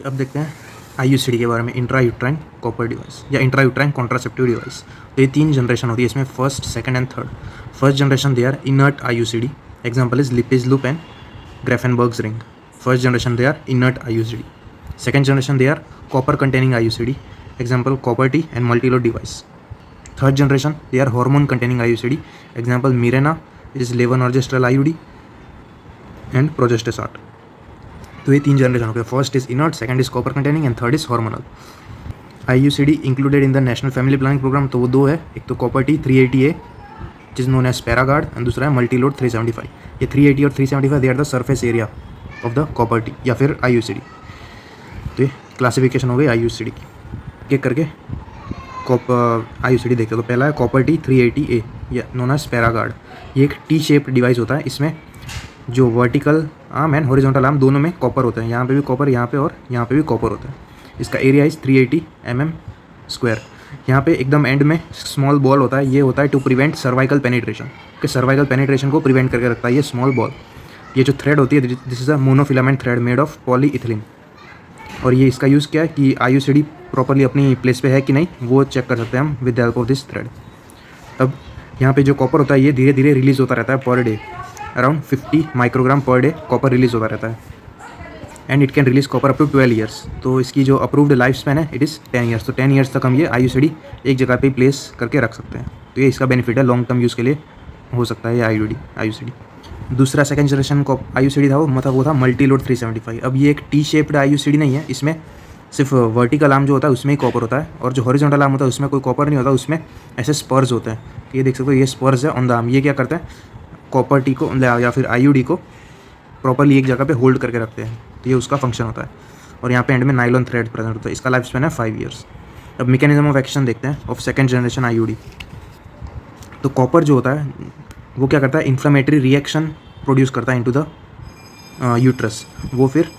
अब देखते हैं IUCD के बारे में, इंट्रा यूट्राइन कॉपर डिवाइस या इंट्रा यूट्राइन कॉन्ट्रासेप्टिव डिवाइस। तो ये 3 जनरेशन होती है इसमें, first, second and third. First generation they are inert IUCD, example is Lippes loop and Grafenberg's ring. First generation they are inert IUCD। Second generation they are copper containing IUCD, example copper T and multi-load device. Third generation they are hormone containing IUCD, example Mirena is levonorgestrel IUD and progestasat. तो ये 3 generation हो गए, first is inert, second is copper containing and third is hormonal. IUCD included in the national family planning programme, तो वो 2 है, एक तो copper T 380A which is known as ParaGard and दूसरा है मल्टीलोड 375। ये 380 और 375 they are the surface area of the copper T या फिर IUCD। तो ये क्लासिफिकेशन हो गई IUCD की। एक करके IUCD देखते हो, तो पहला है कॉपर T 380A या नोन एज पैरागार्ड। ये एक टी शेप्ड डिवाइस होता है, इसमें जो vertical arm and horizontal arm दोनों में कॉपर होते हैं, यहाँ पे भी कॉपर, यहाँ पे और यहाँ पे भी कॉपर होता है। इसका एरिया इज 380 mm²। यहाँ पे एकदम एंड में स्मॉल बॉल होता है, ये होता है टू प्रिवेंट सर्वाइकल पेनिट्रेशन, कि सर्वाइकल पेनिट्रेशन को प्रिवेंट करके रखता है ये स्मॉल बॉल। ये जो थ्रेड होती है this is a monofilament thread made of polyethylene. और ये इसका यूज़ क्या है कि IUCD प्रॉपरली अपनी प्लेस पे है कि नहीं वो चेक कर सकते हैं हम with the help of this thread. अब यहाँ पे जो कॉपर होता है ये धीरे धीरे रिलीज होता रहता है per day, around 50 microgram per day copper release होता रहता है and it can release copper up to 12 years. तो इसकी जो अप्रूव्ड लाइफ स्पैन है इट इज़ 10 ईयर्स। तो 10 ईयर्स तक हम ये IUCD एक जगह पे प्लेस करके रख सकते हैं। तो ये इसका बेनिफिट है, लॉन्ग टर्म यूज़ के लिए हो सकता है ये IUCD। दूसरा सेकंड जनरेशन को IUCD था वो था मल्टीलोड 375। अब ये एक टी शेप्ड IUCD नहीं है, इसमें सिर्फ वर्टिकल आर्म जो होता है उसमें ही कॉपर होता है और जो हॉरिजॉन्टल आर्म होता है उसमें कोई कॉपर नहीं होता, उसमें ऐसे स्पर्स होते हैं। ये देख सकते हो, ये स्पर्स है ऑन द आर्म। ये क्या करते हैं, कॉपर T को या फिर IUD को प्रॉपरली एक जगह पे होल्ड करके रखते हैं। तो ये उसका फंक्शन होता है। और यहाँ पे एंड में नाइलॉन थ्रेड प्रेजेंट होता है। इसका लाइफ स्पैन है 5 ईयर्स। अब मैकेनिज्म ऑफ एक्शन देखते हैं ऑफ सेकेंड जनरेशन IUD। तो कॉपर जो होता है वो क्या करता है, इन्फ्लामेटरी रिएक्शन प्रोड्यूस करता है इनटू द यूट्रस। वो फिर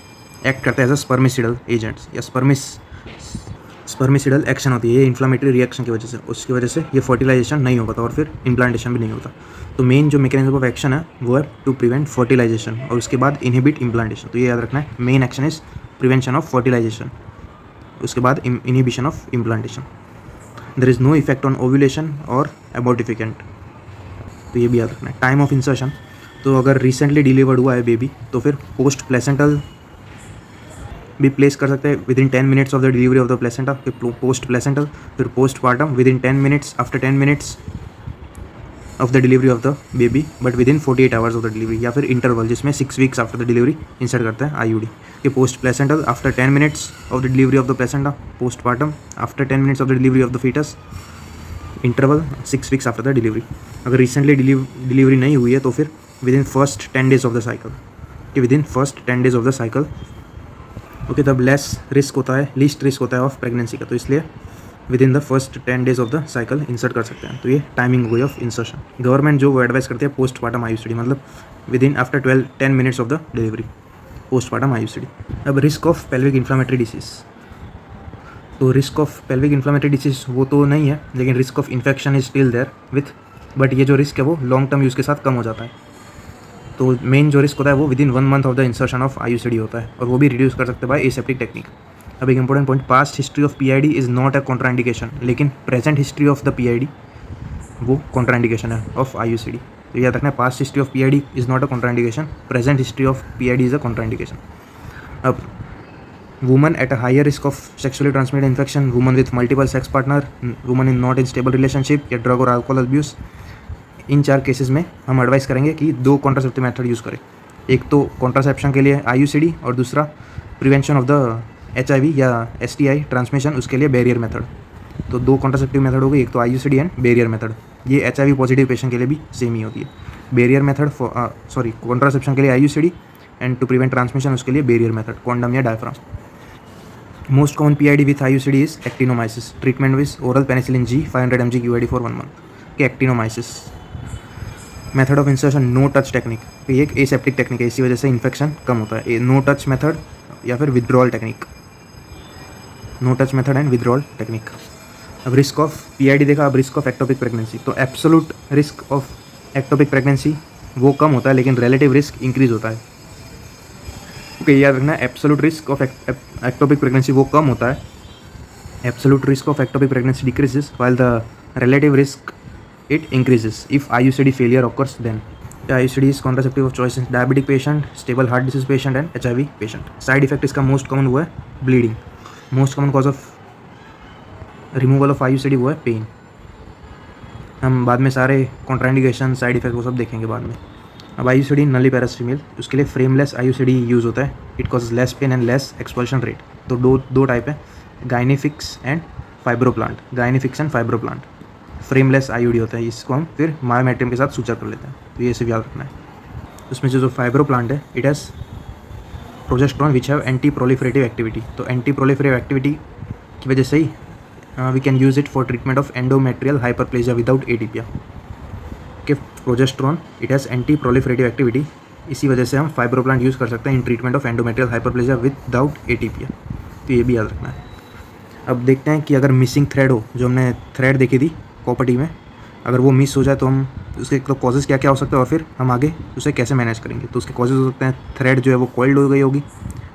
एक्ट करता है एज अ स्पर्मिसिडल एजेंट्स या स्पर्मिसिडल एक्शन होती है ये इन्फ्लामेटरी रिएक्शन की वजह से। उसकी वजह से ये फर्टिलाइजेशन नहीं हो पाता और फिर इम्प्लांटेशन भी नहीं होता। तो मेन जो मैकेनिज्म ऑफ एक्शन है वो है टू प्रिवेंट फर्टिलाइजेशन और उसके बाद इनहिबिट इम्प्लांटेशन। तो ये याद रखना है, main action is prevention of fertilization, उसके बाद inhibition of implantation. There is no effect on ovulation और एबॉर्टिफिकेंट। तो ये भी याद रखना है। टाइम ऑफ इंसर्शन, तो अगर रिसेंटली डिलीवर्ड हुआ है बेबी तो फिर पोस्ट प्लेसेंटल भी प्लेस कर सकते हैं with in 10 minutes of the delivery of the placenta, फिर पोस्ट प्लेसेंटल, फिर post partum with in 10 minutes, after 10 minutes of the delivery of the baby but with in 48 hours of the delivery, या फिर interval जिसमें 6 weeks after the delivery insert करते हैं IUD। कि post placental after 10 minutes of the delivery of the placenta, post partum after 10 minutes of the delivery of the foetus, interval 6 weeks after the delivery. अगर recently delivery नहीं हुई है तो फिर within first 10 days of the cycle, कि within first 10 days of the cycle okay, तब less risk होता है, लीस्ट रिस्क होता है ऑफ प्रेगनेंसी का। तो इसलिए within the first 10 days of the cycle insert कर सकते हैं। तो ये timing way of insertion. Government जो एडवाइस करती है पोस्ट पार्टम IUCD, मतलब within after 10 minutes of the delivery, post partum IUCD। अब risk of pelvic inflammatory disease, तो risk of pelvic inflammatory disease वो तो नहीं है, लेकिन risk of infection is still there with, but ये जो रिस्क है वो लॉन्ग टर्म यूज़ के साथ कम हो जाता है। तो मेन जो रिस्क होता है वो with in 1 month of the insertion of IUCD होता है और वो भी रिड्यूस कर सकते हैं बाय एसेप्टिक टेक्निक। अब एक important point, past history of PID is not a contraindication, लेकिन present history of the PID वो कॉन्ट्राइंडिकेशन है ऑफ IUCD। तो याद रखना है, past history of PID is not a contraindication, present history of PID is a contraindication. अब woman at a higher risk of sexually transmitted infection, woman with multiple sex partner, woman in not in stable relationship या drug और alcohol abuse, इन 4 cases में हम advice करेंगे कि 2 contraceptive method use करें। एक तो कॉन्ट्रासेप्शन के लिए IUCD और दूसरा प्रिवेंशन ऑफ द HIV या STI ट्रांसमिशन, उसके लिए बैरियर मेथड। तो 2 कॉन्ट्रासेप्टिव मेथड हो गई, एक तो IUCD एंड बैरियर मेथड। ये HIV पॉजिटिव पेशेंट के लिए भी सेम ही होती है। बैरियर मेथड कॉन्ट्रासेप्शन के लिए IUCD and to prevent transmission उसके लिए बैरियर मेथड, कॉन्डम या diaphragm. Most common PID with IUCD is actinomyces, treatment with oral penicillin G 500 mg QID for 1 month के actinomyces. Method of insertion no touch technique, ये एक aseptic technique है, इसी वजह से इन्फेक्शन कम होता है। नो टच मेथड या फिर withdrawal technique, no touch method and withdrawal technique. अब रिस्क ऑफ PID देखा, अब रिस्क ऑफ एक्टोपिक प्रेगनेंसी। तो absolute risk of ectopic pregnancy वो कम होता है, लेकिन रिलेटिव रिस्क इंक्रीज होता है। ओके, याद रखना absolute risk of ectopic pregnancy वो कम होता है, absolute risk of ectopic pregnancy decreases while the relative risk it increases if IUCD failure occurs then. The IUCD is contraceptive of choice in diabetic patient, stable heart disease patient and HIV patient. Side effect इसका most common वो है bleeding, most common cause of removal of IUCD वो है pen. हम बाद में सारे contraindication side effect वो सब देखेंगे बाद में। अब IUCD नलीपेरस फीमेल, उसके लिए फ्रेमलेस IUCD यूज़ होता है, it causes less pain and less expulsion rate. तो दो टाइप है, GyneFix and FibroPlant. GyneFix and FibroPlant frameless IUD होता है, इसको हम फिर मायोमेट्रियम के साथ सूचर कर लेते हैं, तो ये सिर्फ याद रखना है। उसमें जो फाइब्रोप्लांट है it has progesterone which have anti proliferative activity. तो एंटी प्रोलिफरेटिव एक्टिविटी की वजह से ही we can use it for treatment of endometrial hyperplasia without atypia. कि progesterone it has anti proliferative activity, इसी वजह से हम फाइब्रोप्लांट यूज़ कर सकते हैं in treatment of endometrial hyperplasia without atypia, तो ये भी याद रखना है। अब देखते हैं कि अगर मिसिंग थ्रेड हो, जो हमने थ्रेड देखी थी कॉपर्टी में, अगर वो मिस हो जाए तो हम उसके तो कॉजेज़ क्या क्या हो सकते हैं और फिर हम आगे उसे कैसे मैनेज करेंगे। तो उसके कॉजेज़ हो सकते हैं थ्रेड जो है वो कॉइल्ड हो गई होगी,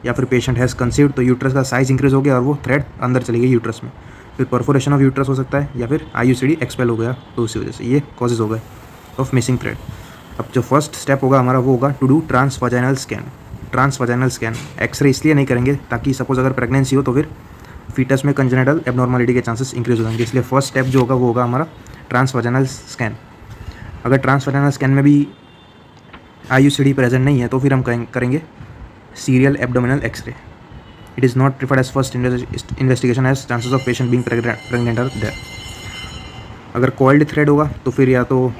या फिर पेशेंट हैज़ कंसीव्ड तो यूट्रस का साइज़ इंक्रीज़ हो गया और वो थ्रेड अंदर चली गई यूट्रस में, फिर परफोरेशन ऑफ यूट्रस हो सकता है, या फिर IUCD एक्सपेल हो गया, तो उसी वजह से ये कॉजेज़ हो गए ऑफ मिसिंग थ्रेड। अब जो फर्स्ट स्टेप होगा हमारा वो होगा to do transvaginal scan. Transvaginal scan x ray इसलिए नहीं करेंगे ताकि सपोज अगर प्रेगनेंसी हो तो फिर फीटस में कंजेनिटल एबनॉर्मलिटी के चांसेस इंक्रीज हो जाएंगे, इसलिए फर्स्ट स्टेप जो होगा वो होगा हमारा ट्रांसवाजाइनल स्कैन। अगर ट्रांसवाजाइनल स्कैन में भी IUCD प्रेजेंट नहीं है तो फिर हम करेंगे serial abdominal X-ray. It is not preferred as first investigation as chances of patient being pregnant are there. अगर कॉइल्ड थ्रेड होगा तो फिर या तो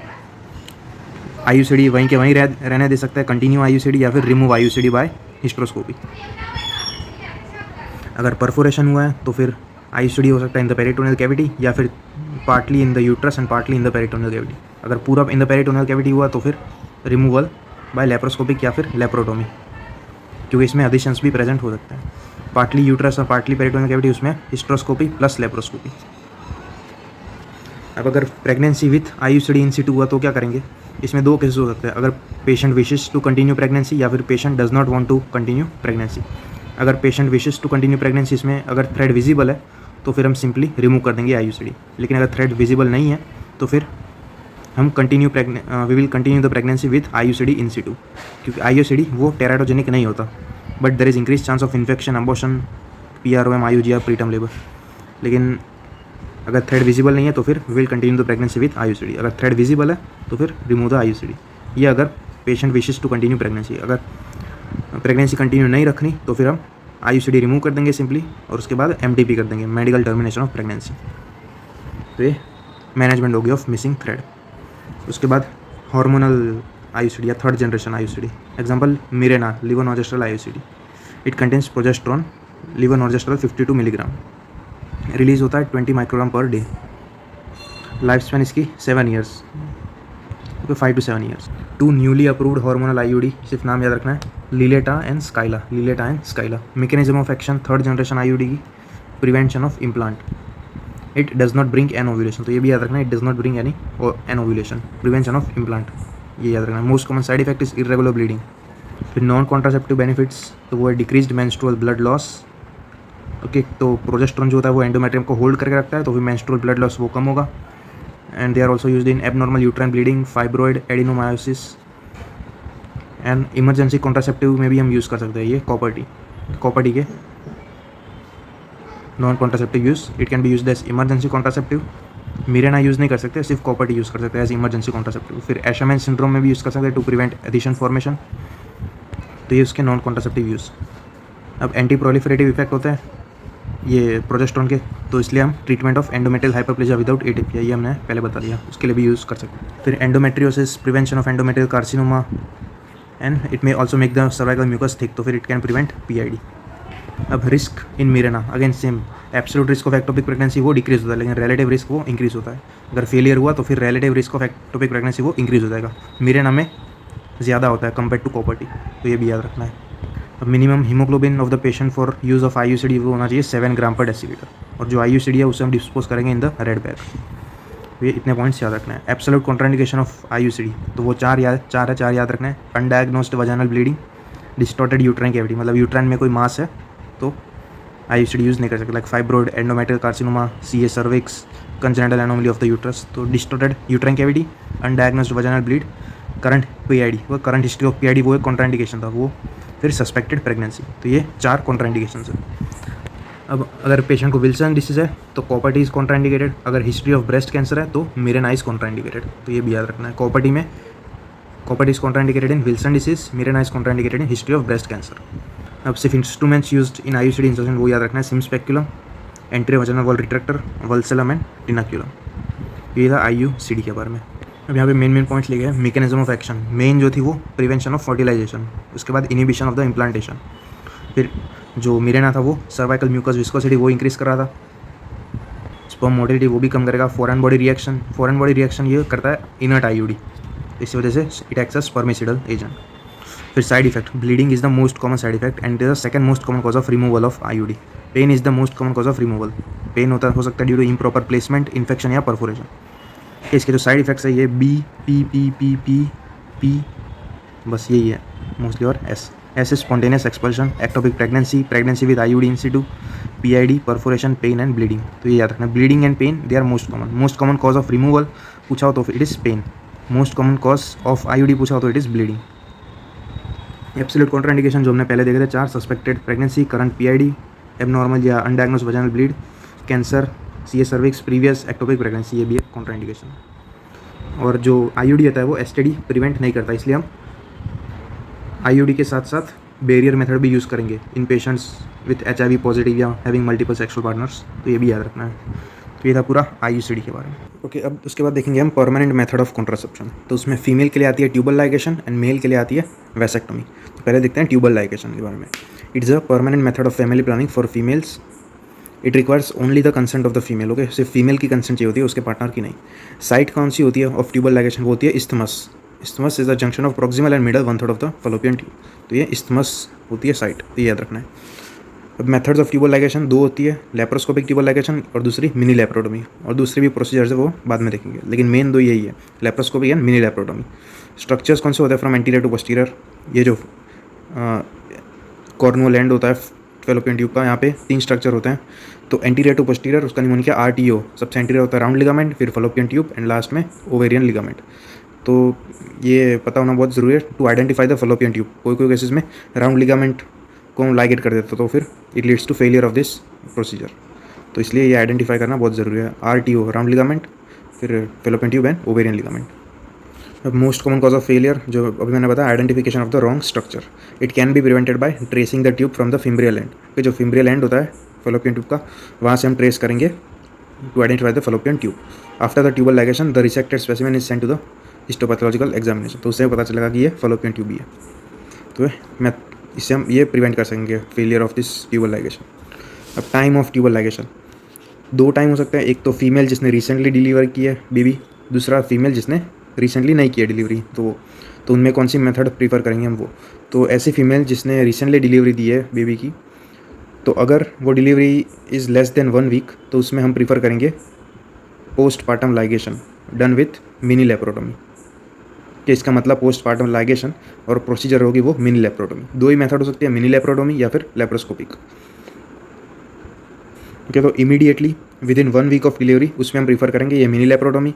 IUCD वहीं के वहीं रहने दे सकता है, कंटिन्यू IUCD, या फिर रिमूव IUCD बाय हिस्ट्रोस्कोपी। अगर परफोरेशन हुआ है तो फिर IUCD हो सकता है इन द पेरिटोनियल कैविटी, या फिर partly in the uterus and partly in the peritoneal cavity. अगर पूरा इन द पेरिटोनियल कैविटी हुआ तो फिर रिमूवल बाय लेप्रोस्कोपिक या फिर लेप्रोटोमी, क्योंकि इसमें एडिशंस भी प्रेजेंट हो सकते हैं। पार्टली यूट्रस और पार्टली पेरिटोनियल कैविटी, उसमें हिस्ट्रोस्कोपी प्लस लेप्रोस्कोपी। अब अगर pregnancy with IUCD in Situ हुआ तो क्या करेंगे, इसमें दो केसेस हो सकते हैं। अगर patient wishes to continue pregnancy या फिर patient does not want to continue pregnancy. अगर patient wishes to continue pregnancy, इसमें अगर थ्रेड विजिबल है तो फिर हम सिंपली रिमूव कर देंगे IUCD। लेकिन अगर थ्रेड विजिबल नहीं है तो फिर हम we will continue the pregnancy with IUCD in situ, क्योंकि IUCD वो टेराटोजेनिक नहीं होता, but there is increase chance of infection, abortion, PROM, IUG, preterm labour. लेकिन अगर थ्रेड विजिबल नहीं है तो फिर will continue the pregnancy with IUCD। अगर थ्रेड विजिबल है तो फिर रिमूव द IUCD। ये अगर patient wishes to continue pregnancy. अगर प्रेगनेंसी कंटिन्यू नहीं रखनी तो फिर हम IUCD रिमूव कर देंगे सिंपली, और उसके बाद MTP कर देंगे, मेडिकल टर्मिनेशन ऑफ प्रेगनेंसी। तो ये मैनेजमेंट होगी ऑफ मिसिंग थ्रेड। उसके बाद हार्मोनल IUCD या third generation IUCD, example Mirena levonorgestrel IUCD। It contains progesterone levonorgestrel 52 milligram, release होता है 20 microgram per day. Life span इसकी 7 years, 5 to 7 years. 2 newly approved hormonal IUD, सिर्फ नाम याद रखना है, Liletta and Skyla. Mechanism of action third generation IUD की prevention of implant. It does not bring an ovulation, तो ये भी याद रखना है, it does not bring an ovulation. Prevention of implant, ये याद रखना है। Most common side effect is irregular bleeding. फिर नॉन कॉन्ट्रासेप्टिव बेनिफिट्स तो वो है decreased menstrual blood loss. Okay, तो प्रोजेस्टेरॉन जो होता है वो एंडोमेट्रियम को होल्ड करके रखता है, तो फिर मेंस्ट्रुअल ब्लड लॉस वो कम होगा। And they are also used in abnormal uterine bleeding, fibroid, adenomyosis and emergency contraceptive में भी हम यूज़ कर सकते हैं। ये कॉपर टी के non contraceptive use, it can be used as emergency contraceptive. Mirena use नहीं कर सकते, सिर्फ कॉपर टी यूज़ कर सकते हैं एज इमरजेंसी कॉन्ट्रासेप्टिव। फिर एशरमैन सिंड्रोम में भी यूज़ कर सकते हैं टू प्रिवेंट एडिशन फॉर्मेशन, तो ये उसके नॉन कॉन्ट्रासेप्टिव यूज़। अब एंटी प्रोलिफरेटिव इफेक्ट होते हैं ये प्रोजेस्टेरॉन के, तो इसलिए हम treatment of endometrial hyperplasia without atypia, ये हमने पहले बता दिया, उसके लिए भी यूज़ कर सकते हैं। फिर endometriosis, prevention of endometrial carcinoma and it may also make the cervical mucus thick, तो फिर इट कैन प्रिवेंट PID। अब risk in Mirena, again same, absolute risk of ectopic pregnancy वो डिक्रीज होता है, लेकिन रिलेटिव रिस्क वो increase होता है। अगर फेलियर हुआ तो फिर relative risk of ectopic pregnancy वो इंक्रीज हो जाएगा, मिरेना में ज़्यादा होता है कंपेयर टू कॉपर टी, तो ये भी याद रखना है। अब minimum haemoglobin of the patient for use of IUCD वो होना चाहिए 7 ग्राम पर डेसीलीटर, और जो IUCD है उसे हम डिस्पोज करेंगे इन द रेड बैग। ये इतने पॉइंट्स याद रखना है। एब्सोल्यूट कॉन्ट्राइंडिकेशन ऑफ IUCD तो वो चार याद रखना है। Undiagnosed vaginal bleeding, distorted uterine cavity, मतलब यूट्राइन में कोई मास है तो IUCD यूज़ नहीं कर सकते, like fibroid, endometrial carcinoma, CA cervix, congenital anomaly of the uterus. तो distorted uterine cavity, undiagnosed vaginal bleed, current PID, वो करंट हिस्ट्री ऑफ PID वो एक कॉन्ट्राइंडिकेशन था, वो फिर सस्पेक्टेड प्रेगनेंसी। तो ये 4 कॉन्ट्राइंडिकेशन है। अब अगर पेशेंट को विल्सन डिसीज है तो कॉपर्टी इज कॉन्ट्राइंडिकेटेड, अगर हिस्ट्री ऑफ ब्रेस्ट कैंसर है तो मिरेना इज कॉन्ट्राइंडिकेटेड। तो ये भी याद रखना है, copper T is contraindicated in Wilson disease, Mirena is contraindicated in history of breast cancer. अब सिर्फ instruments used in IUCD insertion वो याद रखना है, SIM speculum, एंट्रीवजाइनल wall retractor, वल्सेलम and टिनाक्यूलम। ये था IUCD के बारे में। अब यहाँ पे मेन पॉइंट्स लिखे हैं। मैकेनिज्म ऑफ एक्शन मेन जो थी वो प्रिवेंशन ऑफ फर्टिलाइजेशन, उसके बाद इनिबिशन ऑफ द इम्प्लांटेशन, फिर जो मिरेना था वो सर्वाइकल म्यूकस विस्कोसिटी वो इंक्रीज कर रहा था, स्पर्म मोटिलिटी वो भी कम करेगा। फॉरेन बॉडी रिएक्शन ये करता है इनर्ट IUD, इसी वजह से it acts as spermicidal agent. फिर side effect, bleeding is the most common side effect and it is the second most common cause of removal of IUD। Pain is the most common cause of removal, pain हो सकता है due to improper placement, infection या perforation. इसके जो side effects है ये B, P, बस यही है मोस्टली, और S is spontaneous expulsion, ectopic pregnancy with IUD in situ, PID, perforation, pain and bleeding। तो ये याद रखना, bleeding and pain they are most common cause of removal पूछा हो तो it is pain, most common cause of IUD पूछा हो तो it is bleeding। Absolute contraindication जो हमने पहले देखे थे 4, suspected pregnancy, current PID, abnormal या undiagnosed vaginal bleed, cancer, CA cervix, previous ectopic pregnancy, ये भी एक कॉन्ट्राइंडिकेशन। और जो IUD होता है वो STD प्रिवेंट नहीं करता, इसलिए हम IUD के साथ साथ बैरियर मेथड भी यूज़ करेंगे इन पेशेंट्स विथ HIV पॉजिटिव या हैविंग मल्टीपल सेक्सुअल पार्टनर्स। तो ये भी याद रखना है। तो ये था पूरा IUCD के बारे में। ओके, अब उसके बाद देखेंगे हम परमानेंट मेथड ऑफ कॉन्ट्रासेप्शन। तो उसमें फीमेल के लिए आती है ट्यूबल लाइगेशन एंड मेल के लिए आती है वैसेक्टोमी। तो पहले देखते हैं ट्यूबल लाइगेशन के बारे में। It is a permanent method of family planning for females. It requires only the consent of the female. Okay, सिर्फ फीमेल की कंसेंट चाहिए होती है, उसके पार्टनर की नहीं। साइट कौन सी होती है ऑफ ट्यूबल लाइगेशन, वो होती है isthmus. Isthmus is the junction of proximal and middle 1/3 of the fallopian tube. तो ये इस्थमस होती है साइट, तो ये याद रखना है। अब मेथड्स ऑफ ट्यूबल लाइगेशन 2 होती है, लेप्रोस्कोपिक ट्यूबल लाइगेशन और दूसरी मिनी लेप्रोटोमी। और दूसरी भी प्रोसीजर्स है वो बाद में देखेंगे, लेकिन मेन 2 यही है, laparoscopic and mini laparotomy. Structures कौन से होते हैं फ्रॉम एंटीरियर टू पोस्टीरियर, ये जो कॉर्नुअल एंड होता है फैलोपियन ट्यूब का, यहाँ पे 3 स्ट्रक्चर होते हैं। तो एंटीरियर टू पोस्टीरियर उसका निमोनिया RTO, सबसे एंटीरियर होता है राउंड लिगामेंट, फिर फैलोपियन ट्यूब एंड लास्ट में ओवेरियन लिगामेंट। तो ये पता होना बहुत ज़रूरी है to identify the fallopian tube. कोई केसेस में राउंड लिगामेंट को लाइगेट कर देता तो फिर it leads to failure of this procedure. तो इसलिए ये आइडेंटिफाई करना बहुत ज़रूरी है, RTO राउंड लिगामेंट, फिर fallopian tube and ovarian ligament. अब most common cause of failure जो अभी मैंने बताया, identification of the wrong structure. It can be prevented by tracing the tube from the fimbrial end. कि जो फिम्ब्रियल एंड होता है फैलोपियन ट्यूब का, वहाँ से हम ट्रेस करेंगे to identify the fallopian tube. After the tubal ligation the resected specimen is sent to the histopathological examination. तो उससे पता चलेगा कि ये फैलोपियन ट्यूब ही है। तो मैं इससे हम ये प्रिवेंट कर सकेंगे failure of this tubal ligation. अब time of tubal ligation 2 time हो सकते हैं, एक तो फीमेल जिसने रिसेंटली डिलीवर की है बेबी, दूसरा फीमेल जिसने रिसेंटली नहीं की है डिलीवरी। तो उनमें कौन सी मेथड प्रीफर करेंगे हम वो। तो ऐसी फीमेल जिसने रिसेंटली डिलीवरी दी है बेबी की, तो अगर वो delivery is less than 1 week तो उसमें हम प्रीफर करेंगे postpartum ligation done with mini laparotomy. कि इसका मतलब पोस्टपार्टम लाइगेशन और प्रोसीजर होगी वो मिनी लेप्रोटोमी। 2 ही मेथड हो सकती है, मिनी लेप्रोटोमी या फिर लेप्रोस्कोपिक। ओके, तो immediately within 1 week of delivery उसमें हम प्रीफर करेंगे ये mini laparotomy.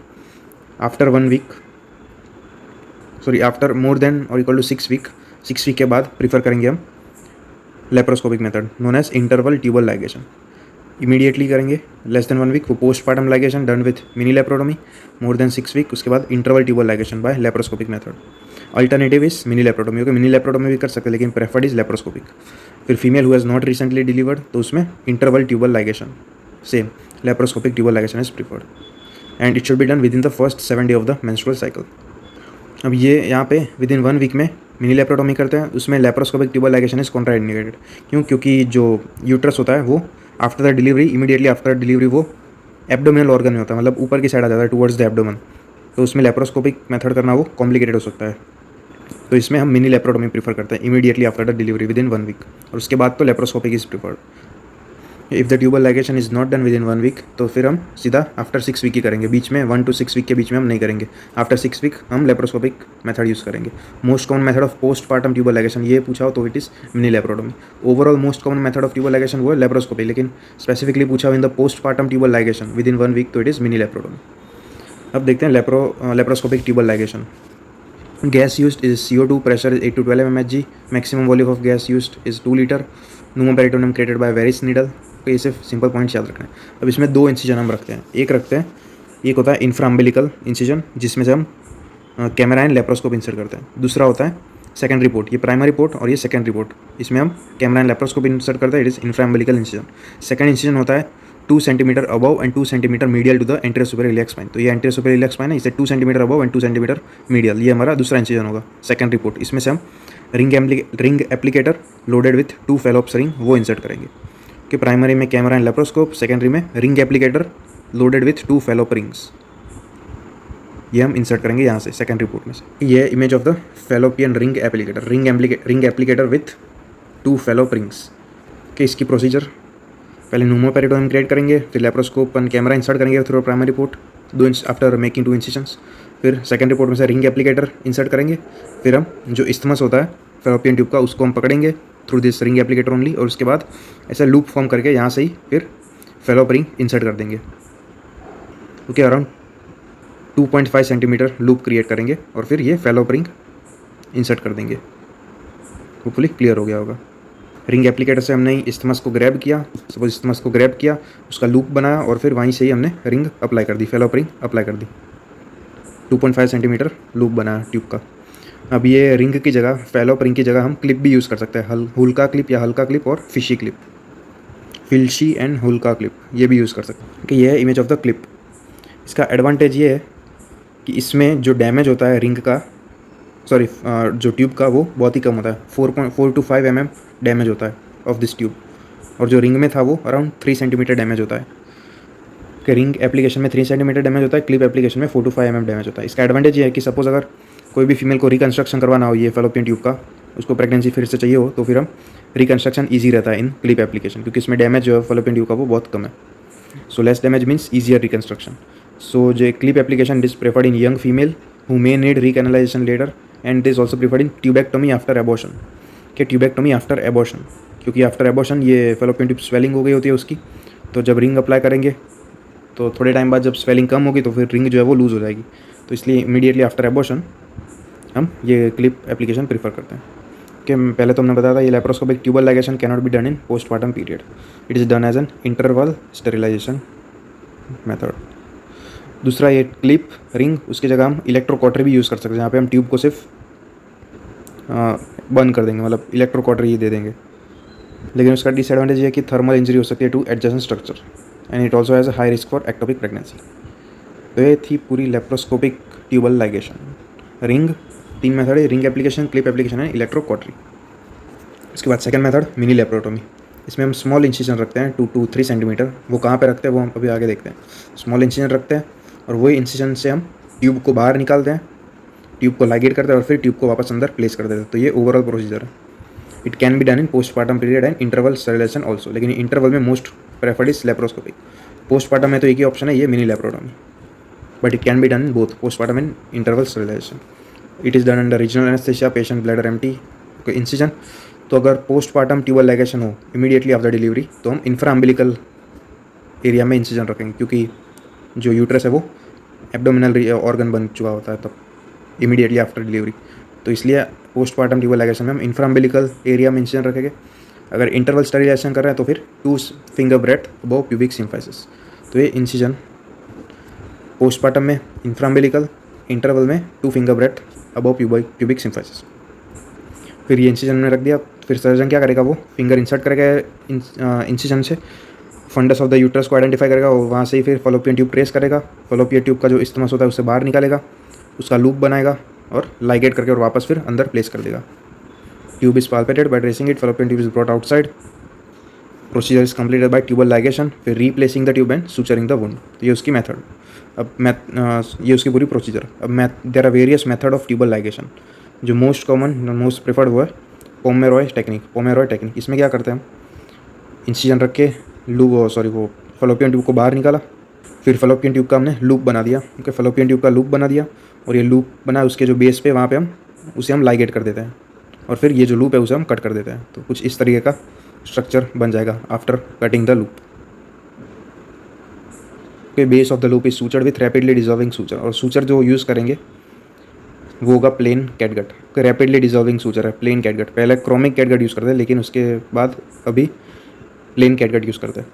After more than और इक्वल टू 6 वीक के बाद प्रीफर करेंगे हम laparoscopic method known as interval tubal ligation. Immediately करेंगे लेस देन 1 वीक वो postpartum ligation done with mini laparotomy, more than 6 week उसके बाद interval tubal ligation by laparoscopic method. Alternative is mini laparotomy. Okay, mini laparotomy भी कर सकते हैं लेकिन preferred is laparoscopic. फिर female who has not recently delivered तो उसमें interval tubal ligation, same laparoscopic tubal ligation is preferred and it should be done within the first 7 day of the menstrual cycle. अब ये यहाँ पे within 1 week में mini laparotomy करते हैं, उसमें laparoscopic tubal ligation is contraindicated. क्यों? क्योंकि जो यूट्रस होता है वो after the delivery, immediately after delivery वो एब्डोमिनल ऑर्गन में होता है, मतलब ऊपर की साइड आ जाता है टुवर्ड्स द एब्डोमन। तो उसमें लेप्रोस्कोपिक मेथड करना वो कॉम्प्लिकेटेड हो सकता है। तो इसमें हम मिनी लेप्रोटोमी प्रीफर करते हैं immediately after the delivery within 1 week, और उसके बाद तो laparoscopic is preferred. If the tubal ligation is not done within 1 week, तो फिर हम सीधा आफ्टर 6 वीक ही करेंगे, बीच में 1 to 6 वीक के बीच में हम नहीं करेंगे। आफ्टर 6 वीक हम लेप्रोस्कोपिक मेथड यूज़ करेंगे। Most common method of postpartum tubal ligation ये पूछा हो तो it is mini laparotomy. Overall most common method of tubal ligation वो है लेप्रोस्कोपी, लेकिन स्पेसिफिकली पूछा हो in the postpartum tubal ligation within 1 week तो इट इज़ मिनी लेप्रोटोमी। अब देखते हैं laparoscopic tubal ligation. Gas used is CO2, pressure is 8 to 12 mmHg, maximum volume of gas used is 2 liter, pneumoperitoneum created by Veris needle। तो ये सिर्फ simple points याद रखना है। अब इसमें 2 इंसिजन हम रखते हैं, एक रखते हैं एक होता है इंफ्राम्बिलिकल इंसिजन जिसमें से हम कैमरा एंड लेप्रोस्कोप इंसर्ट करते हैं। दूसरा होता है सेकेंडरी पोर्ट, ये प्राइमरी पोर्ट और ये सेकेंडरी पोर्ट, इसमें हम कैमरा एंड लेप्रोस्कोप इंसर्ट करते हैं। It is infraumbilical incision. Second incision होता है 2 centimetre above and 2 centimetre medial to the anterior superior iliac spine. तो ये एंटीरियर सुपीरियर इलियक स्पाइन है, इसे 2 centimetre above and 2 centimetre medial, ये हमारा दूसरा इंसिजन होगा सेकेंडरी पोर्ट। इसमें से हम ring applicator loaded with 2 Falope ring वो इंसर्ट करेंगे कि प्राइमरी में कैमरा एंड लेप्रोस्कोप, सेकेंडरी में ring applicator loaded with 2 Falope rings, ये हम इंसर्ट करेंगे यहाँ से सेकेंडरी पोर्ट में से। ये image of the fallopian ring applicator, ring applicator with 2 Falope rings कि इसकी प्रोसीजर पहले न्यूमोपेरिटोनियम क्रिएट करेंगे, फिर लेप्रोस्कोप और कैमरा इंसर्ट करेंगे through primary port after making 2 incisions, फिर सेकेंडरी पोर्ट में से रिंग एप्लीकेटर इंसर्ट करेंगे, फिर हम जो इस्थमस होता है फेलोपियन ट्यूब का उसको हम पकड़ेंगे through this ring applicator only, और उसके बाद ऐसा लूप फॉर्म करके यहाँ से ही फिर फेलोप रिंग इंसर्ट कर देंगे। Okay, around 2.5 centimetre loop create करेंगे और फिर ये फेलोप रिंग इंसर्ट कर देंगे। होपफुली क्लियर हो गया होगा। रिंग एप्लीकेटर से हमने इस्थमस को ग्रैब किया, सपोज इस्थमस को ग्रैब किया, उसका लूप बनाया और फिर वहीं से ही हमने रिंग अप्लाई कर दी, फेलोप रिंग अप्लाई कर दी। 2.5 सेंटीमीटर लूप बनाया ट्यूब का। अब ये रिंग की जगह, फेलोप रिंग की जगह हम क्लिप भी यूज़ कर सकते हैं, हुल्का क्लिप या हल्का क्लिप और फिशी क्लिप, फिल्शी एंड हुल्का क्लिप, ये भी यूज़ कर सकते हैं। कि ये है इमेज ऑफ द क्लिप। इसका एडवांटेज ये है कि इसमें जो डैमेज होता है रिंग का, जो ट्यूब का, वो बहुत ही कम होता है। 4 to 5 mm डैमेज होता है ऑफ दिस ट्यूब, और जो रिंग में था वो अराउंड 3 सेंटीमीटर डैमेज होता है। कि रिंग एप्लीकेशन में 3 सेंटीमीटर डैमेज होता है, क्लिप एप्लीकेशन में 4 to 5 mm डैमेज होता है। इसका एडवांटेज ये है कि सपोज अगर कोई भी फीमेल को रिकन्स्ट्रक्शन करवाना हो ये फेलोपियन ट्यूब का, उसको प्रेगनेंसी फिर से चाहिए हो, तो फिर हम रिकन्स्ट्रक्शन ईजी रहता है इन क्लिप एप्लीकेशन, क्योंकि इसमें डैमेज जो है फेलोपियन ट्यूब का वो बहुत कम है। So less damage means easier reconstruction. So जो clip application is preferred in young female who may need recanalisation later, and this also preferred in tubectomy after abortion. कि ट्यूबेक्टोमी आफ्टर एबॉर्शन, क्योंकि after abortion ये fallopian tube swelling हो गई होती है उसकी, तो जब रिंग अप्लाई करेंगे तो थोड़े टाइम बाद जब स्वेलिंग कम होगी तो फिर रिंग जो है वो लूज़ हो जाएगी। तो इसलिए इमीडिएटली आफ्टर एबॉर्शन हम ये क्लिप एप्लीकेशन प्रीफर करते हैं। कि पहले तो हमने बताया था ये laparoscopic tubal ligation can not be done in postpartum period, it is done as an interval sterilization method. दूसरा ये क्लिप रिंग, उसकी जगह हम इलेक्ट्रोकॉटरी भी यूज़ कर सकते हैं, जहाँ पे हम ट्यूब को सिर्फ बंद कर देंगे, मतलब इलेक्ट्रोकॉटरी ही दे देंगे। लेकिन उसका डिसएडवांटेज ये है कि थर्मल इंजरी हो सकती है to adjacent structure, and it also has a high risk for ectopic pregnancy. तो ये थी पूरी laparoscopic tubal ligation. Ring 3 method है, रिंग एप्लीकेशन, क्लिप एप्लीकेशन है, इलेक्ट्रोकॉटरी। इसके बाद सेकंड मेथड मिनी लेप्रोटोमी। इसमें हम स्मॉल इंसिजन रखते हैं 2 to 3 सेंटीमीटर। वो कहाँ पे रखते हैं वो हम अभी आगे देखते हैं। स्मॉल इंसिजन रखते हैं और वही इंसिजन से हम ट्यूब को बाहर निकालते हैं, ट्यूब को लाइगेट करते हैं और फिर ट्यूब को वापस अंदर प्लेस कर देते हैं। तो ये ओवरऑल प्रोसीजर है। It can be done in postpartum period and interval sterilisation also, लेकिन इंटरवल में most preferred is laparoscopy. Postpartum में तो एक ही ऑप्शन है, ये mini laparotomy, but it can be done in both postpartum and interval sterilisation. It is done under regional anaesthesia, patient bladder empty. Incision तो अगर पोस्टमार्टम ट्यूबल लाइगेशन हो immediately after delivery तो हम इंफ्राअम्बिलिकल एरिया में incision रखेंगे, क्योंकि जो uterus है वो एब्डोमिनल ऑर्गन बन चुका होता है तब इमीडिएटली आफ्टर डिलीवरी। तो इसलिए पोस्टमार्टम ट्यूबल लाइगेशन में हम इंफ्राअम्बिलिकल एरिया में इंसिजन रखेंगे। अगर इंटरवल स्टेरिलाइजेशन कर रहे हैं तो फिर 2 finger breadth above pubic symphysis. तो ये इंसिजन पोस्टमार्टम में इंफ्राअम्बिलिकल, इंटरवल में 2 finger breadth above pubic symphysis. फिर ये इंसिजन में रख दिया, फिर सर्जन क्या करेगा, वो फिंगर इंसर्ट करेगा इंसिजन से, फंडस ऑफ द यूट्रस को आइडेंटिफाई करेगा और वहाँ से ही फिर फलोपियन ट्यूब ट्रेस करेगा, फलोपियन ट्यूब का जो इस्तेमाल होता है उससे बाहर निकालेगा, उसका लूप बनाएगा और लाइगेट करके और वापस फिर अंदर प्लेस कर देगा। Tube is palpated by tracing it, fallopian tube is brought outside, procedure is completed by tubal ligation, फिर replacing the tube and suturing the wound. तो ये उसकी मेथड। अब ये उसकी पूरी प्रोसीजर। अब there are various method of tubal ligation. जो मोस्ट कॉमन मोस्ट प्रेफर्ड हुआ है पोमेरॉय टेक्निक। इसमें क्या करते हैं हम, इंसिजन रख के लूप सॉरी वो फलोपियन ट्यूब को बाहर निकाला, फिर फलोपियन ट्यूब का हमने लूप बना दिया, क्योंकि फलोपियन ट्यूब का लूप बना दिया और ये लूप बना उसके जो बेस पे वहाँ पे हम उसे हम लाइगेट कर देते हैं और फिर ये जो लूप है उसे हम कट कर देते हैं। तो कुछ इस तरीके का स्ट्रक्चर बन जाएगा आफ्टर कटिंग द लूप। के base of the loop is suture with rapidly dissolving suture, और सूचर जो यूज़ करेंगे वो होगा plain catgut. Rapidly dissolving suture है प्लेन कैटगट, पहले क्रोमिक कैटगट यूज़ करते हैं लेकिन उसके बाद अभी प्लेन कैटगट यूज़ करते हैं,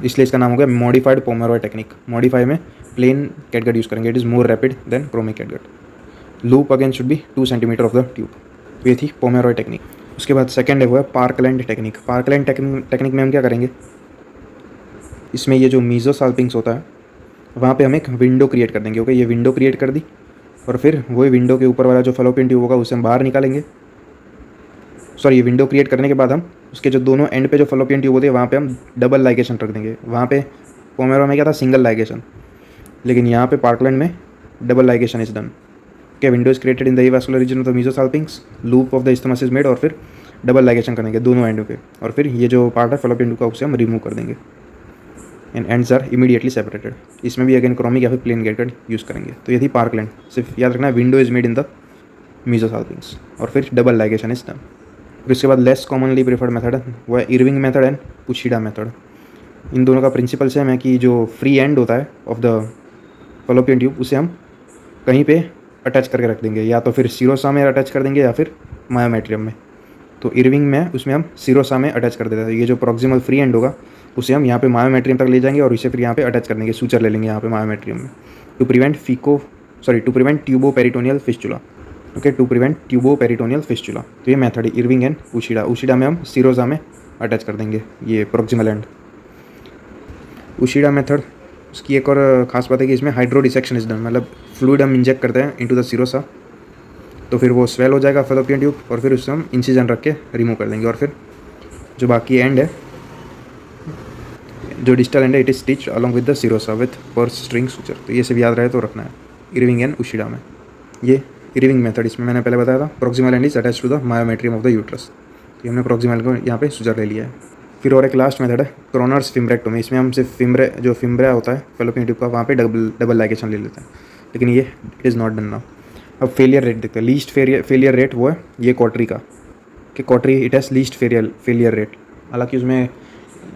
इसलिए इसका नाम हो गया मॉडिफाइड पोमेरॉय टेक्निक। मॉडिफाई में प्लेन कैटगट यूज़ करेंगे, it is more rapid than chromic catgut. Loop again should be 2 centimetre of the tube. तो ये थी पोमेरॉय टेक्निक। उसके बाद सेकंड है वो है पार्कलैंड टेक्निक। पार्कलैंड टेक्निक में हम क्या करेंगे, इसमें ये जो मीजोसाल्पिंग्स होता है वहाँ पे हम एक विंडो क्रिएट कर देंगे। ओके, ये विंडो क्रिएट कर दी और फिर वही विंडो के ऊपर वाला जो फलोपियन ट्यूब होगा उसे हम बाहर निकालेंगे। सॉरी, ये विंडो क्रिएट करने के बाद हम उसके जो दोनों एंड पे जो फलोपियन ट्यूब होते हैं वहाँ पे हम डबल लाइगेशन रख देंगे। वहाँ पे पोमेरो में क्या था, सिंगल लाइगेशन, लेकिन यहाँ पे पार्कलैंड में डबल लाइगेशन इज डन। क्या window is created in the vascular region of the mesosalpinx, loop of the isthmus is made और फिर डबल लाइगेशन करेंगे दोनों एंड पे, और फिर ये जो पार्ट है फलोपियन ट्यूब का उसे हम रिमूव कर देंगे and ends are immediately separated. इसमें भी अगेन क्रोमिक या फिर प्लेन कैटगट यूज़ करेंगे। तो ये थी पार्कलैंड। सिर्फ याद रखना है window is made in the mesosalpinx और फिर डबल लाइगेशन इज डन। फिर इसके बाद लेस कॉमनली प्रेफर्ड मेथड है वो है इरविंग मेथड एंड उशिडा मेथड। इन दोनों का प्रिंसिपल सेम है कि जो फ्री एंड होता है ऑफ द फलोपियन ट्यूब उसे हम कहीं पे अटैच करके रख देंगे, या तो फिर सीरोसा में अटैच कर देंगे या फिर मायोमेट्रियम में। तो इरविंग में उसमें हम सीरोसा में अटैच कर देते हैं। ये जो प्रॉक्सिमल फ्री एंड होगा उसे हम यहाँ पे मायोमेट्रियम तक ले जाएंगे और इसे फिर यहाँ पे अटैच कर देंगे, सूचर ले लेंगे यहाँ पे मायोमेट्रियम में, to prevent tuboperitoneal fistula. Okay, to prevent tuboperitoneal fistula. तो ये मेथड है इरविंग एंड उशिडा। उशिडा में हम सीरोसा में अटैच कर देंगे ये प्रॉक्सिमल एंड। उशिडा मेथड उसकी एक और खास बात है कि इसमें हाइड्रो डिसेक्शन इज डन, मतलब फ्लूइड हम इंजेक्ट करते हैं इनटू द सीरोसा, तो फिर वो स्वेल हो जाएगा फलोपियन ट्यूब और फिर उससे हम इंसिजन रख के रिमूव कर देंगे, और फिर जो बाकी एंड है जो डिजिटल एंड है it is stitch along with the serosa with purse string suture. तो ये सब याद रहे तो रखना है इरविंग एंड उशिडा में। ये इरविंग मेथड, इसमें मैंने पहले बताया था proximal end is attach to the myometrium of the uterus. तो हमने प्रॉक्सिमल को यहाँ पे सूचर ले लिया है। फिर और एक लास्ट मेथड है क्रोनर्स फिम्ब्रेक्टोमी। इसमें हम सिर्फ फिम्ब्रा होता है फलोपियन ट्यूब का वहाँ पे डबल लाइगेशन ले लेते हैं, लेकिन ये it is not done now. अब फेलियर रेट देखते हैं। लीस्ट फेलियर रेट वो है ये कॉटरी का, कि cautery it has least failure rate. हालांकि उसमें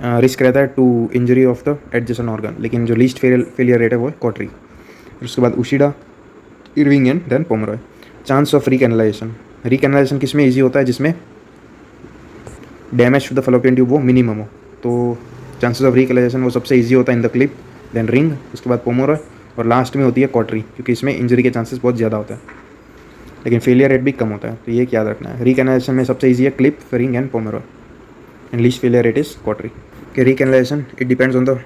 रिस्क रहता है to injury of the adjacent organ, लेकिन जो लीस्ट फेलियर रेट है वो है कॉटरी। फिर उसके बाद Uchida, Irving and then Pomeroy. Chance of recanalisation किस में ईजी होता है, जिसमें damage to the fallopian tube वो मिनिमम हो, तो चांसेस ऑफ रिकैनालाइजेशन वो सबसे ईजी होता है in the clip, then ring, उसके बाद पोमेरॉय और लास्ट में होती है कॉटरी, क्योंकि इसमें इंजरी के चांसेस बहुत ज़्यादा होता है, लेकिन फेलियर रेट भी कम होता है। तो ये याद रखना है। रिकैनालाइजेशन में सबसे ईजी है clip, ring and Pomeroy, and least failure rate is cautery. कि recanalisation it depends on the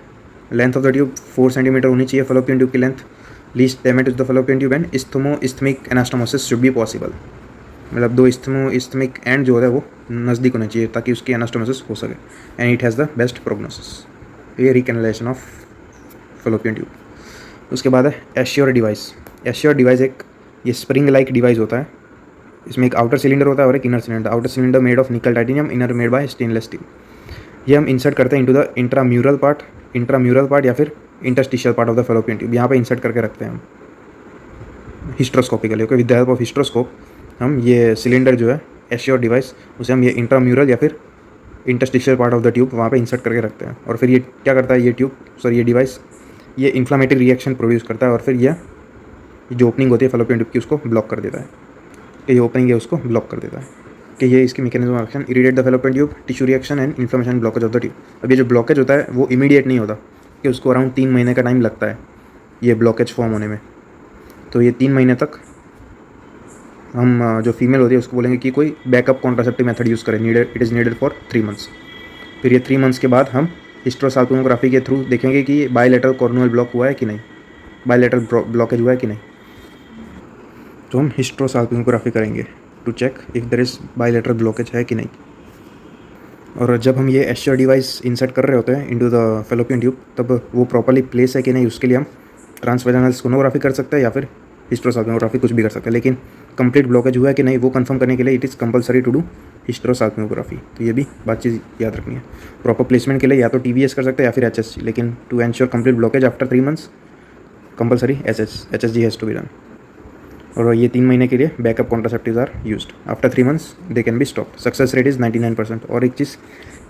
length of the tube. 4 centimetre होनी चाहिए फलोपियन ट्यूब की length, least damage to the fallopian tube and isthmic anastomosis should be possible. मतलब दो isthmic and जो होता है वो नज़दीक होना चाहिए ताकि उसकी एनास्टोमोसिस हो सके, and it has the best prognosis. ये रिकैनालाइजेशन ऑफ फलोपियन ट्यूब। उसके बाद है एश्योर डिवाइस। एश्योर डिवाइस एक ये स्प्रिंग लाइक डिवाइस होता है। इसमें एक आउटर सिलेंडर होता है और एक inner cylinder. Outer cylinder made of निकल titanium, inner made by stainless steel. ये हम इंसर्ट करते हैं इनटू द इंट्राम्यूरल पार्ट या फिर interstitial part of the fallopian tube. यहाँ पे इंसर्ट करके रखते हैं हम hysteroscopically. Okay, with the help of hysteroscope हम ये सिलेंडर जो है एश्योर डिवाइस उसे हम ये इंट्राम्यूरल या फिर interstitial part of the tube वहाँ पे इंसर्ट करके रखते हैं, और फिर ये क्या करता है ये डिवाइस ये इन्फ्लामेटरी रिएक्शन प्रोड्यूस करता है, और फिर ये जो ओपनिंग होती है फलोपियन ट्यूब की उसको ब्लॉक कर देता है, कि ये ओपनिंग है उसको ब्लॉक कर देता है। कि ये इसकी mechanism of action, irritate the fallopian tube, tissue reaction and inflammation, blockage of the tube. अब ये जो ब्लॉकेज होता है वो इमीडिएट नहीं होता, कि उसको अराउंड 3 महीने का टाइम लगता है ये ब्लॉकेज फॉर्म होने में। तो ये 3 महीने तक हम जो फीमेल होती है उसको बोलेंगे कि कोई बैकअप कॉन्ट्रासेप्टिव मेथड यूज़ करें, it is needed for 3 months. फिर ये 3 मंथ्स के बाद हम हिस्ट्रोसाल्पिंगोग्राफी के थ्रू देखेंगे कि बायलैटरल कॉर्नुअल ब्लॉक हुआ है कि नहीं, बायलैटरल ब्लॉकेज हुआ है कि नहीं। तो हम हिस्ट्रोसाल्पिंगोग्राफी करेंगे to check if there is bilateral blockage है कि नहीं। और जब हम ये एश्योर डिवाइस इंसर्ट कर रहे होते हैं इनटू द फलोपियन ट्यूब, तब वो प्रॉपर्ली प्लेस है कि नहीं उसके लिए हम ट्रांसवेजाइनल सोनोग्राफी कर सकते हैं या फिर हिस्ट्रोसाल्पिंगोग्राफी कुछ भी कर सकते हैं। लेकिन कंप्लीट ब्लॉकेज हुआ है कि नहीं वो कंफर्म करने के लिए it is compulsory to do hysterosalpingography. तो ये भी बात चीज़ याद रखनी है। प्रॉपर प्लेसमेंट के लिए या तो TBS कर सकते हैं या फिर HSG, लेकिन to ensure complete blockage after 3 months compulsory HSG has to be done. और ये 3 महीने के लिए backup contraceptives are used. After 3 months they can be stop. Success rate is 99%। और एक चीज़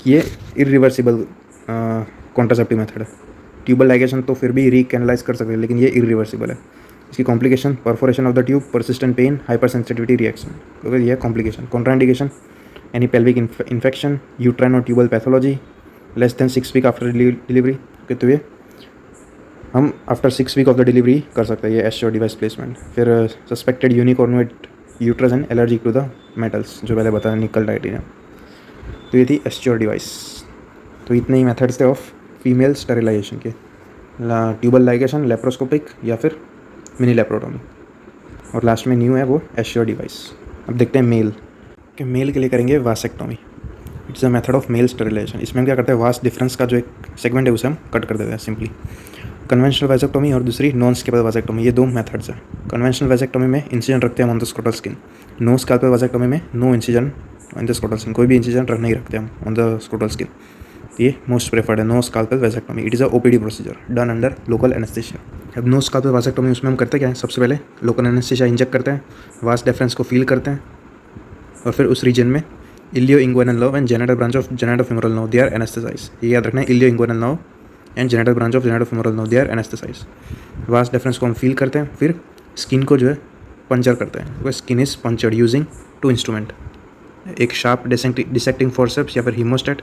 कि ये इरिवर्सिबल कॉन्ट्रासेप्टिव मेथड है। ट्यूबल लाइगेशन तो फिर भी रीकैनलाइज कर सकते हैं, लेकिन ये इरिवर्सिबल है। इसकी complication perforation of the tube, persistent pain, hyper sensitivity reaction, अगर ये complication. Contraindication any pelvic infection, uterine और tubal pathology, less than 6 week after delivery. तो ये हम after 6 week of the delivery कर सकते हैं ये एश्योर डिवाइस प्लेसमेंट। फिर suspected unicornuate uterus and allergy to the metals, जो पहले बताया निकल टाइटेनियम। तो ये थी एश्योर डिवाइस। तो इतने ही मेथड्स थे ऑफ फीमेल स्टेरिलाइजेशन के, ट्यूबल लाइगेशन, लेप्रोस्कोपिक या फिर मिनी लेप्रोटोमी, और लास्ट में न्यू है वो एश्योर डिवाइस। अब देखते हैं मेल कि मेल के लिए करेंगे vasectomy. It's a method of male sterilisation. इसमें हम क्या करते हैं, वास डिफरेंस का जो एक सेगमेंट है उसे हम कट कर देते हैं सिंपली। कन्वेंशनल वासेक्टोमी और दूसरी नॉन स्केपल वासेक्टोमी, ये 2 मेथड्स हैं। कन्वेंशनल वासेक्टोमी में इंसिजन रखते हैं on the scrotal skin. No scalpel vasectomy में no incision on the scrotal skin, कोई भी इंसिजन रख नहीं रखते हम ऑन द स्क्रोटल स्किन। ये मोस्ट प्रेफर्ड है no scalpel vasectomy. It is a OPD procedure done under local anaesthesia. अब नो स्कैल्पल वासेक्टोमी उसमें हम करते क्या है, सबसे पहले लोकल एनेस्थीसिया इंजेक्ट करते हैं, वास डिफरेंस को फील करते हैं, और फिर उस रीजन में ilioinguinal nerve and genital branch of genitofemoral nerve they are anaesthetise. ये याद रखना है, ilioinguinal nerve and genital branch of genitofemoral nerve they are anaesthetise. Vas deferens को हम फील करते हैं, फिर स्किन को जो है पंचर करते हैं। वो skin is punctured using 2 instrument, एक शार्प डिसेक्टिंग फोर्सेप्स या फिर हीमोस्टेट,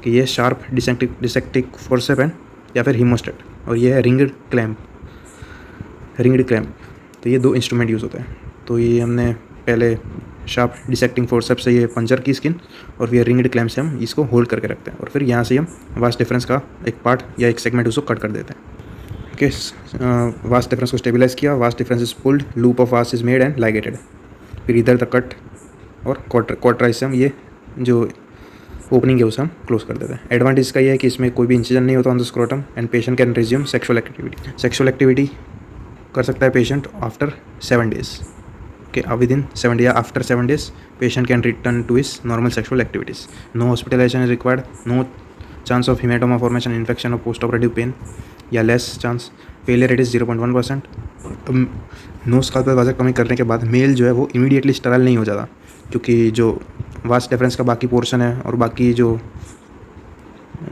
कि ये शार्प डिसेक्टिंग फोर्सेप है या फिर हीमोस्टेट, और ये है रिंग्ड क्लैम्प। तो ये 2 इंस्ट्रूमेंट यूज़ होते हैं। तो ये हमने पहले शार्प डिसेक्टिंग फोर्सेप्स से ये पंचर की स्किन, और फिर रिंग्ड क्लैम्प से हम इसको होल्ड करके रखते हैं, और फिर यहाँ से हम वास्ट डिफरेंस का एक पार्ट या एक सेगमेंट उसको कट कर देते हैं। ओके, वास्ट डिफरेंस को स्टेबलाइज किया, vast difference is pulled, loop of vast is made and ligated. फिर इधर तक कट और क्वार्टराइज से हम ये जो ओपनिंग है उसे हम क्लोज कर देते हैं। एडवांटेज का ये है कि इसमें कोई भी इंसिजन नहीं होता on the scrotum, and patient can resume sexual activity कर सकता है patient after 7 days। Okay, within 7 days, after 7 days, patient can return to his normal sexual activities. No hospitalization is required. No chance of hematoma formation, infection or post-operative pain, या less chance. Failure rate is 0.1%. No scalpel vasectomy करने के बाद mail जो है वो immediately sterile नहीं हो जाता, क्योंकि जो वास्ट डिफरेंस का बाकी पोर्शन है और बाकी जो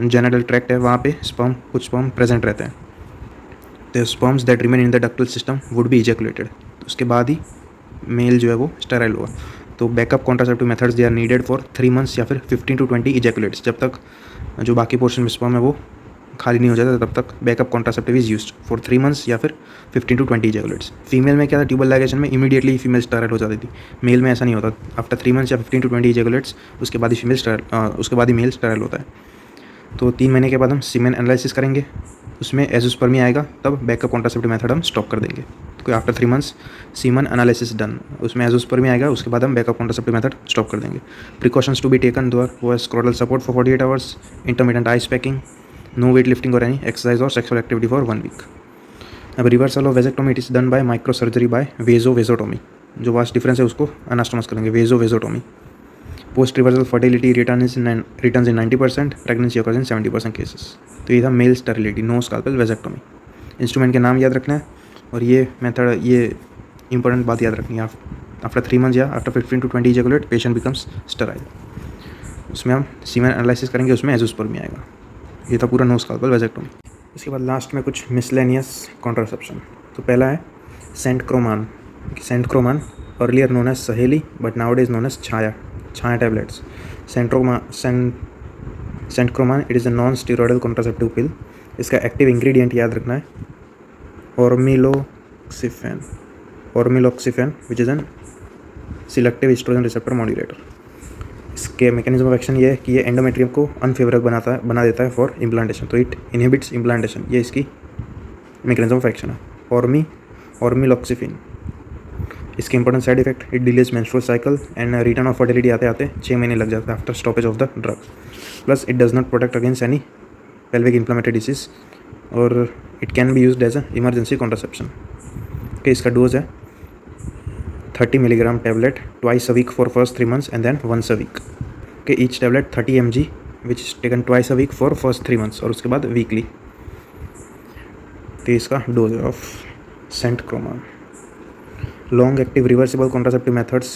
जेनिटल ट्रैक्ट है वहाँ पे कुछ स्पर्म प्रेजेंट रहते हैं। तो sperms that remain in the ductal system would be ejaculated. तो उसके बाद ही मेल जो है वो स्टेराइल हुआ। तो backup contraceptive methods they are needed for 3 months या फिर 15 to 20 इजैकुलेट्स। जब तक जो बाकी पोर्शन में स्पर्म है वो खाली नहीं हो जाता तब तक backup contraceptive is used for 3 months या फिर 15 to 20 इजैकुलेट्स। फीमेल में क्या था, ट्यूबल लाइगेशन में इमीडिएटली फीमेल स्टेराइल हो जाती थी। मेल में ऐसा नहीं होता, आफ्टर 3 months या 15 to 20 इजैकुलेट्स उसके बाद ही मेल स्टेराइल होता है। तो 3 महीने के बाद हम सीमेन एनालिसिस करेंगे, उसमें एजोस्पर्मी आएगा, तब बैकअप कॉन्ट्रासेप्टिव मेथड हम स्टॉप कर देंगे। तो after 3 months semen analysis done, उसमें एजोस्पर्मी आएगा, उसके बाद हम बैकअप कॉन्ट्रासेप्टिव मेथड स्टॉप कर देंगे। प्रिकॉशंस टू बी टेकन वो scrotal support for 48 hours, intermediate ice packing, no weight lifting और एनी एक्सरसाइज और सेक्सुअल एक्टिविटी फॉर 1 week। अब reversal of vasectomy it is done by micro surgery by vasotomy. जो vas deferens है उसको anastomose करेंगे, vasotomy. Post reversal fertility returns in 90%, pregnancy occurs in 70% cases. तो ये था male sterility no scalpel vasectomy. Instrument के नाम याद रखना है, और ये मेथड, ये इंपॉर्टेंट बात याद रखनी है, आफ्टर 3 months या after 15 to 20 ejaculate patient becomes sterile. उसमें हम सीमेन एनालिसिस करेंगे, उसमें एजोस्पर्मी आएगा। ये था पूरा नो स्कैल्पल वेजेक्टोमी। इसके बाद लास्ट में कुछ मिसलेनियस कॉन्ट्रासेप्शन। तो पहला है centchroman, earlier known as Saheli but nowadays known as Chhaya tablets. Centchroman it is a non steroidal contraceptive pill. इसका एक्टिव इंग्रेडिएंट याद रखना है ormeloxifene which is an selective oestrogen receptor modulator. इसके mechanism of action ये है कि ये endometrium को अनफेवरेबल बना देता है फॉर इम्प्लांटेशन, तो इट इनहिबिट्स इम्प्लांटेशन। ये इसकी मैकेनिज्म ऑफ एक्शन है। ऑर्मिलोक्सिफिन, इसके important side effect, it delays menstrual cycle and return of fertility आते आते 6 महीने लग जाते हैं after stoppage of the drug. Plus it does not protect against any pelvic inflammatory disease, और it can be used as a emergency contraception. इसका dose है 30 milligram tablet twice a week for first 3 months and then once a week. Okay, each tablet 30 mg which is taken twice a week for first 3 months और उसके बाद weekly. तो इसका dose of centchroman. Long active reversible contraceptive methods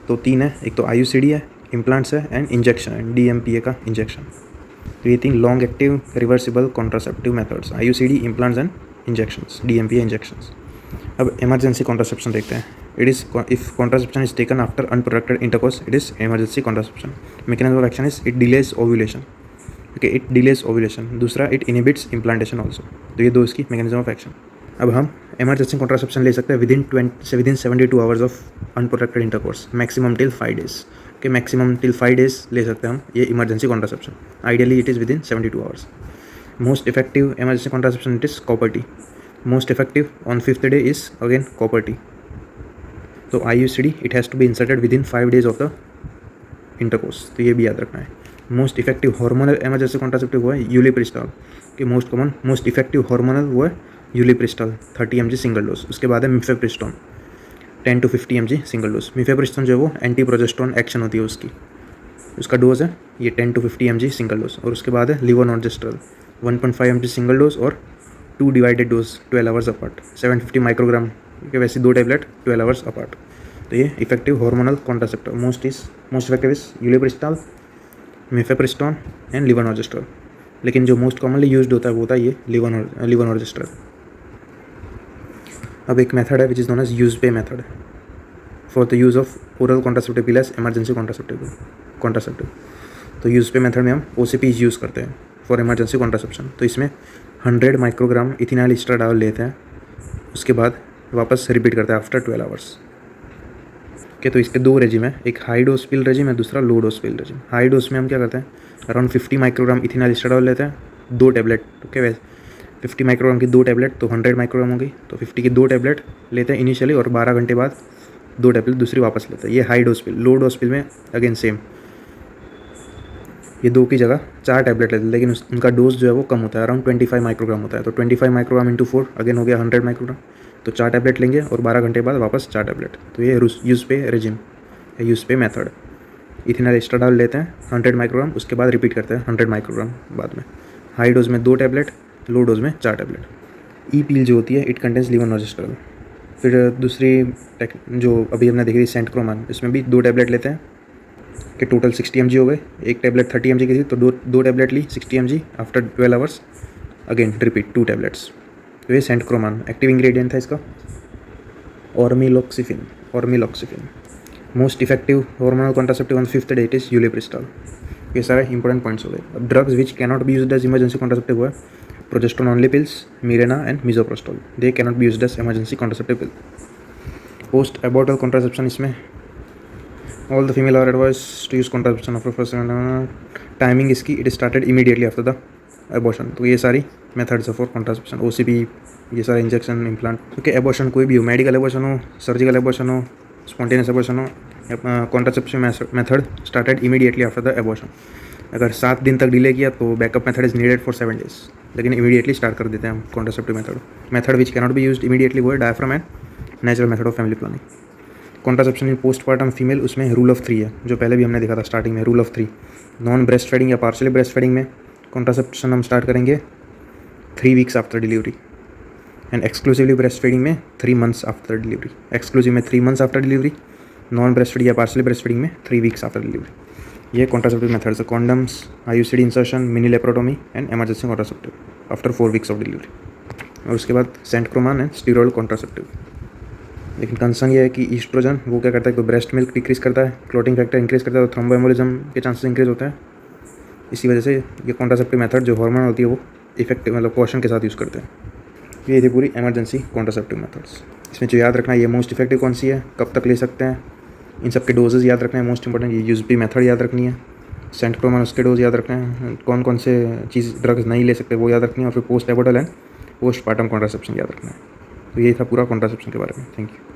तो 3 है. एक तो IUCD है, इम्प्लांट्स है एंड इंजेक्शन है, DMPA का इंजेक्शन. तो ये 3 long active reversible contraceptive methods, IUCD, implants and injections, DMPA injections. अब इमरजेंसी कॉन्ट्रासेप्शन देखते हैं. It is if contraception is taken after unprotected intercourse, it is emergency contraception. Mechanism of action is it delays ovulation. Okay, it delays ovulation. दूसरा, it inhibits implantation also. तो ये 2 इसकी mechanism of action. अब हम emergency contraception ले सकते हैं within 72 hours of unprotected intercourse, maximum till 5 days. Okay, maximum till 5 days ले सकते हैं हम ये emergency contraception. Ideally it is within 72 hours. Most effective emergency contraception it is copper T. Most effective on 5th day is again copper T. So IUCD it has to be inserted within 5 days of the intercourse. तो ये भी याद रखना है. Most effective hormonal emergency contraceptive हुआ है यूलिप्रिस्टॉल. कि most common most effective hormonal हुआ है यूलिप्रिस्टॉल 30 mg सिंगल डोज. उसके बाद है mifepristone 10 to 50 mg single dose. Mifepristone जो है वो एंटी प्रोजेस्टेरोन एक्शन होती है उसकी, उसका डोज है ये 10 to 50 mg सिंगल डोज. और उसके बाद है लिवोनॉर्जेस्ट्रल 1.5 mg सिंगल डोज और 2 divided dose 12 hours apart, 750 microgram के वैसे 2 टैबलेट 12 आवर्स अपार्ट. तो ये effective hormonal contraceptive most effective is ulipristal, mifepristone and levonorgestrel. लेकिन जो मोस्ट कॉमनली यूज्ड होता है वो होता है ये लिवोनॉर्जेस्ट्रल. अब एक मेथड है which is known as Yuzpe method for the use of oral contraceptive pill as emergency contraceptive. तो यूजपे मेथड में हम OCP यूज़ करते हैं फॉर इमरजेंसी कॉन्ट्रासेप्शन. तो इसमें 100 माइक्रोग्राम इथिनाइल एस्ट्राडायोल लेते हैं, उसके बाद वापस रिपीट करते हैं आफ्टर 12 आवर्स. ओके, तो इसके 2 रेजिम है, एक हाई डोज पिल रेजिम है, दूसरा लो डोज पिल रेजिम. हाई डोज में हम क्या करते हैं, अराउंड 50 माइक्रोग्राम इथिनाइल एस्ट्राडायोल लेते हैं, 2 टैबलेट. ओके, वैसे 50 माइक्रोग्राम की 2 टैबलेट तो 100 माइक्रोग्राम होगी. तो 50 की 2 टैबलेट लेते हैं इनिशियली और 12 घंटे बाद 2 टैबलेट दूसरी वापस लेते हैं. ये हाई डोज पिल. लो डोज पिल में अगेन सेम, ये 2 की जगह 4 टैबलेट लेते हैं, लेकिन उनका डोज जो है वो कम होता है, अराउंड 25 माइक्रोग्राम होता है. तो 25 माइक्रोग्राम इंटू 4 अगेन हो गया 100 माइक्रोग्राम. तो 4 टैबलेट लेंगे और 12 घंटे बाद वापस 4 टैबलेट. तो ये यूज़ पे रेजिम, यूज़ पे मेथड. इथिनाइल एस्ट्राडायोल लेते हैं 100 माइक्रोग्राम, उसके बाद रिपीट करते हैं 100 माइक्रोग्राम बाद में. हाई डोज में 2 टैबलेट, लो डोज में 4 टैबलेट. ई पील जो होती है इट कंटेंस लिवोनॉर्जेस्ट्रल. फिर दूसरी जो अभी हमने देखी थी सेंटक्रोमान, इसमें भी 2 टैबलेट लेते हैं कि टोटल 60 mg हो गए. एक टैबलेट 30 mg की थी तो 2 टैबलेट ली 60 mg after 12 hours, again repeat 2 tablets. तो ये सेंटक्रोमान. एक्टिव इंग्रेडिएंट था इसका ormeloxifene. Most effective hormonal contraceptive on 5th day it is ulipristal. ये सारे इंपॉर्टेंट पॉइंट्स हो गए. अब drugs which cannot be used as emergency contraceptive हुआ progesterone only pills, Mirena and misoprostol. They cannot be used as emergency contraceptive pill. Post abortal contraception, इसमें all the female are advised to use contraception after first timing इसकी it started immediately after the abortion. तो ये सारी methods for contraception, OCP, ये सारे injection, implant. Okay, abortion कोई भी हो, मेडिकल एबॉर्शन हो, सर्जिकल एबॉर्शन हो, स्पॉन्टेनियस एबॉर्शन हो, contraception method started immediately after the abortion. अगर 7 दिन तक डिले किया तो backup method is needed for 7 days, लेकिन इमीडिएटली स्टार्ट कर देते हैं हम contraceptive method which cannot be used immediately वो है diaphragm and natural method of family planning. Contraception in postpartum female, उसमें रूल ऑफ 3 है, जो पहले भी हमने देखा था स्टार्टिंग में. Rule of 3, non breast feeding या पार्शियली ब्रेस्ट फीडिंग में कॉन्ट्रासेप्शन हम स्टार्ट करेंगे 3 weeks after delivery, and exclusively breast feeding में 3 months आफ्टर डिलीवरी. एक्सक्लूसिव में 3 months after delivery, non breast feeding या पार्शियली ब्रेस्ट फीडिंग में 3 weeks after delivery. ये contraceptive methods है. Condoms, IUCD insertion, mini laparotomy and emergency contraceptive after 4 weeks of delivery. और उसके बाद सेंटक्रोमान and steroid contraceptive. लेकिन concern ये है कि ईस्ट्रोजन वो क्या करता है, कोई ब्रेस्ट मिल्क डिक्रीज करता है, क्लोटिंग फैक्टर इंक्रीज करता है, तो थ्रोम्बोएम्बोलिज्म के चांसेस इंक्रीज होता है. इसी वजह से ये कॉन्ट्रासेप्टिव मेथड जो हार्मोन होती है वो इफेक्टिव मतलब कॉशन के साथ यूज़ करते हैं. ये थी पूरी इमरजेंसी कॉन्ट्रासेप्टिव मेथड्स. इसमें जो याद रखना है, ये मोस्ट इफेक्टिव कौन सी है, कब तक ले सकते हैं, इन सब के डोजेज याद रखना है. मोस्ट इंपॉर्टेंट ये यूज़पी मेथड याद रखनी है, सेंटक्रोमान उसके डोज याद रखना है, कौन कौन से चीज़ ड्रग्स नहीं ले सकते वो याद रखनी है, और फिर पोस्ट एबॉर्टल एंड पोस्टपार्टम कॉन्ट्रासेप्शन याद रखना है. तो ये था पूरा कॉन्ट्रासेप्शन के बारे में. Thank you.